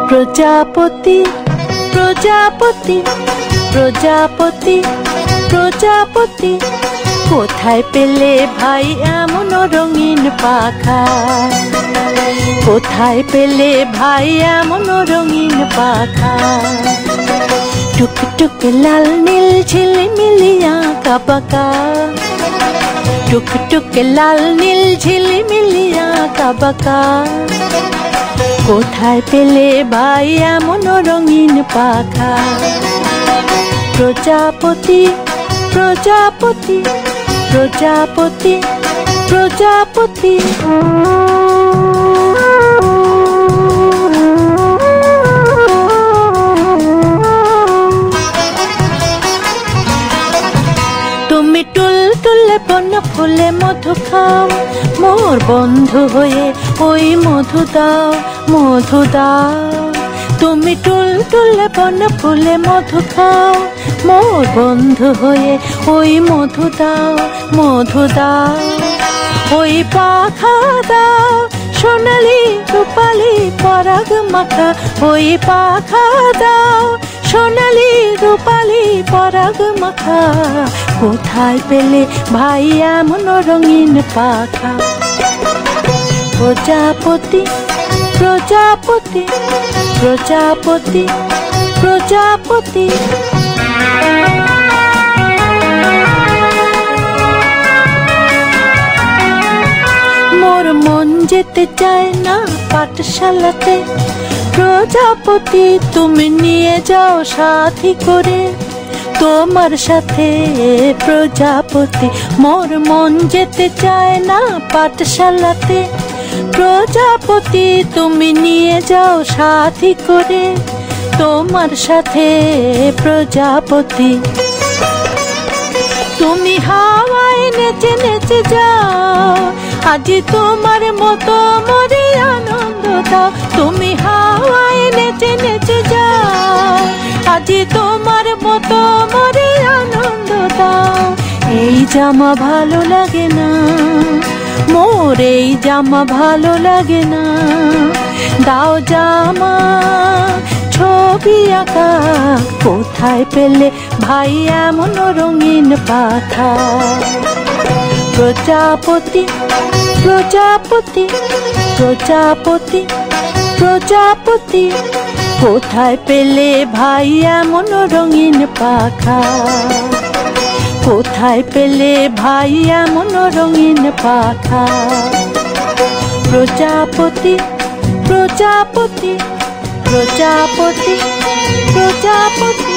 প্রজাপতি প্রজাপতি প্রজাপতি প্রজাপতি কোথায় পেলে ভাই এমন রঙিন পাখা কোথায় পেলে ভাই এমন রঙিন পাখা টুকটুক লাল নীল ঝিলিমিলি আঁকা বাঁকা টুকটুক লাল নীল ঝিলিমিলি আঁকা বাঁকা কোথায় পেলে ভাই এমন রঙিন পাখা প্রজাপতি প্রজাপতি প্রজাপতি প্রজাপতি তুমি টুলটুলে বন ফুলে মধু খাও মোর বন্ধু হয়ে ওই মধু দাও মধু দাও তুমি টুলটুলে বন ফুলে মধু খাও মোর বন্ধু হয়ে ওই মধু দাও মধু দাও ওই পাখা দাও সোনালি রূপালি পরাগ মাখা ওই পাখা দাও সোনালি রূপালি পরাগ মাখা কোথায় পেলে ভাই এমন রঙিন পাখা প্রজাপতি প্রজাপতি প্রজাপতি প্রজাপতি মোর মন যেতে চায় না পাঠশালাতে প্রজাপতি তুমি নিয়ে যাও সাথী করে তোমার সাথে প্রজাপতি মোর মন যেতে চায় না পাঠশালাতে প্রজাপতি তুমি নিয়ে যাও সাথী করে তোমার সাথে প্রজাপতি তুমি হাওয়ায় নেচে নেচে যাও আজি তোমার মতো মরে আনন্দ দাও তুমি হাওয়ায় নেচে নেচে যাও আজি তোমার মতো মরে আনন্দ দাও এই জামা ভালো লাগে না মোর এই জামা ভালো লাগে না দাও জামা ছবি আঁকা কোথায় পেলে ভাই এমন রঙিন পাখা প্রজাপতি প্রজাপতি প্রজাপতি প্রজাপতি কোথায় পেলে ভাই এমন রঙিন পাখা কোথায় পেলে ভাই এমন রঙিন পাখা প্রজাপতি প্রজাপতি প্রজাপতি প্রজাপতি